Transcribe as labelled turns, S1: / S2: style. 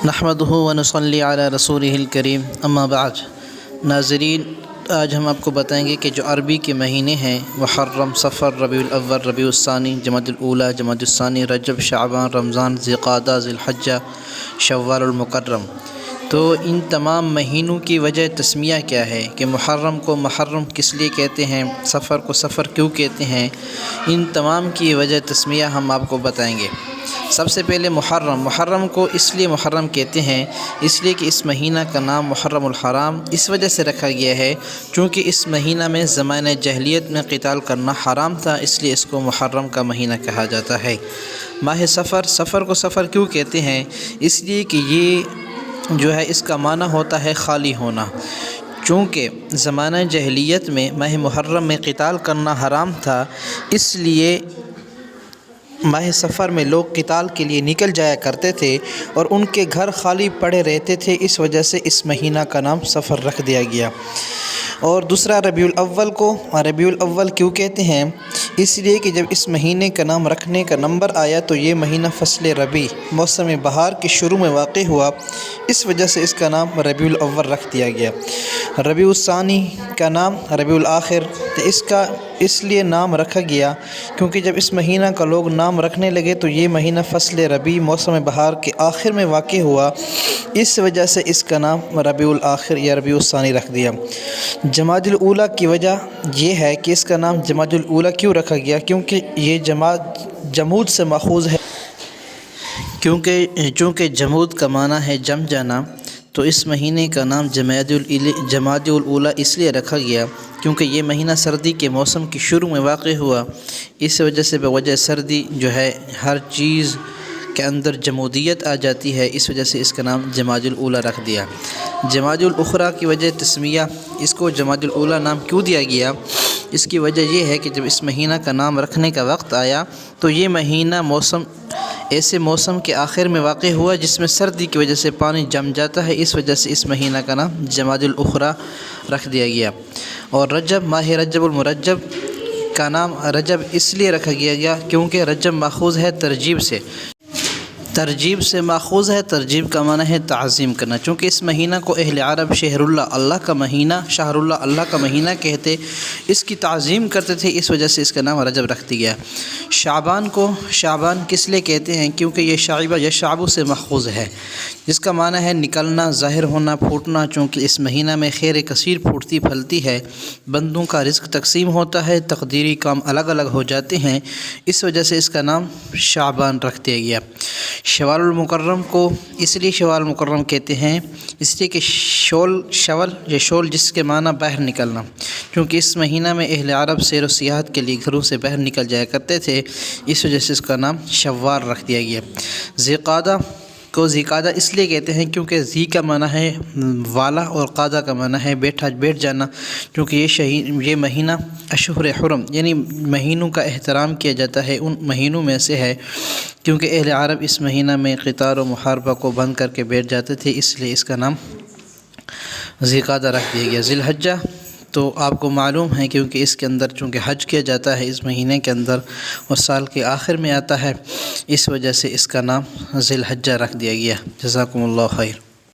S1: نحمدہ ونصلی علی رسولہ الکریم اما بعد۔ ناظرین، آج ہم آپ کو بتائیں گے کہ جو عربی کے مہینے ہیں محرم، صفر، ربیع الاول، ربیع الثانی، جمادی الاولیٰ، جمادی الثانی، رجب، شعبان، رمضان، ذی القعدہ، ذی الحجہ، شوال المکرم، تو ان تمام مہینوں کی وجہ تسمیہ کیا ہے کہ محرم کو محرم کس لیے کہتے ہیں، صفر کو صفر کیوں کہتے ہیں، ان تمام کی وجہ تسمیہ ہم آپ کو بتائیں گے۔ سب سے پہلے محرم کو اس لیے محرم کہتے ہیں اس لیے کہ اس مہینہ کا نام محرم الحرام اس وجہ سے رکھا گیا ہے چونکہ اس مہینہ میں زمانہ جاہلیت میں قتال کرنا حرام تھا، اس لیے اس کو محرم کا مہینہ کہا جاتا ہے۔ ماہ صفر کو صفر کیوں کہتے ہیں، اس لیے کہ یہ جو ہے اس کا معنی ہوتا ہے خالی ہونا۔ چونکہ زمانہ جاہلیت میں ماہ محرم میں قتال کرنا حرام تھا، اس لیے ماہ صفر میں لوگ قتال کے لیے نکل جایا کرتے تھے اور ان کے گھر خالی پڑے رہتے تھے، اس وجہ سے اس مہینہ کا نام صفر رکھ دیا گیا۔ اور دوسرا ربیع الاول کیوں کہتے ہیں، اس لیے کہ جب اس مہینے کا نام رکھنے کا نمبر آیا تو یہ مہینہ فصل ربیع موسم بہار کے شروع میں واقع ہوا، اس وجہ سے اس کا نام ربیع الاول رکھ دیا گیا۔ ربیع الثانی کا نام ربیع الاخر اس لیے نام رکھا گیا کیونکہ جب اس مہینہ کا لوگ نام رکھنے لگے تو یہ مہینہ فصل ربیع موسم بہار کے آخر میں واقع ہوا، اس وجہ سے اس کا نام ربیع الاخر یا ربیع الثانی رکھ دیا۔ جمادی الاولیٰ کی وجہ یہ ہے کہ اس کا نام جمادی الاولیٰ کیوں رکھا گیا، کیونکہ یہ جمود سے ماخوذ ہے، چونکہ جمود کا معنی ہے جم جانا، تو اس مہینے کا نام جمادی الاولیٰ اس لیے رکھا گیا کیونکہ یہ مہینہ سردی کے موسم کے شروع میں واقع ہوا، اس وجہ سے بوجہ سردی جو ہے ہر چیز کے اندر جمودیت آ جاتی ہے، اس وجہ سے اس کا نام جمادی الاولیٰ رکھ دیا۔ جمادی الاخری کی وجہ تسمیہ، اس کو جمادی الاولیٰ نام کیوں دیا گیا، اس کی وجہ یہ ہے کہ جب اس مہینہ کا نام رکھنے کا وقت آیا تو یہ مہینہ ایسے موسم کے آخر میں واقع ہوا جس میں سردی کی وجہ سے پانی جم جاتا ہے، اس وجہ سے اس مہینہ کا نام جمادی الاخری رکھ دیا گیا۔ اور ماہ رجب المرجب کا نام رجب اس لیے رکھا گیا کیونکہ رجب ماخوذ ہے ترجیب سے ماخوذ ہے، ترجیب کا معنی ہے تعظیم کرنا، چونکہ اس مہینہ کو اہل عرب شہر اللہ کا مہینہ کہتے، اس کی تعظیم کرتے تھے، اس وجہ سے اس کا نام رجب رکھ دیا گیا۔ شعبان کس لیے کہتے ہیں، کیونکہ یہ شعبہ یا شعب سے ماخوذ ہے جس کا معنی ہے نکلنا، ظاہر ہونا، پھوٹنا، چونکہ اس مہینہ میں خیر کثیر پھوٹتی پھلتی ہے، بندوں کا رزق تقسیم ہوتا ہے، تقدیری کام الگ الگ ہو جاتے ہیں، اس وجہ سے اس کا نام شعبان رکھ دیا گیا۔ شوال المکرم کو اس لیے شوال المکرم کہتے ہیں اس لیے کہ شول جس کے معنی باہر نکلنا، کیونکہ اس مہینہ میں اہل عرب سیر و سیاحت کے لیے گھروں سے باہر نکل جایا کرتے تھے، اس وجہ سے اس کا نام شوال رکھ دیا گیا۔ ذی القعدہ کو ذی القعدہ اس لیے کہتے ہیں کیونکہ ذی کا معنی ہے والا اور قعدہ کا معنی ہے بیٹھ جانا، کیونکہ یہ مہینہ اشہر حرم یعنی مہینوں کا احترام کیا جاتا ہے، ان مہینوں میں سے ہے، کیونکہ اہل عرب اس مہینہ میں قتال و محاربہ کو بند کر کے بیٹھ جاتے تھے، اس لیے اس کا نام ذی القعدہ رکھ دیا گیا۔ ذی الحجہ تو آپ کو معلوم ہے کیونکہ اس کے اندر چونکہ حج کیا جاتا ہے اس مہینے کے اندر اور سال کے آخر میں آتا ہے، اس وجہ سے اس کا نام ذی الحجہ رکھ دیا گیا۔ جزاکم اللہ خیر۔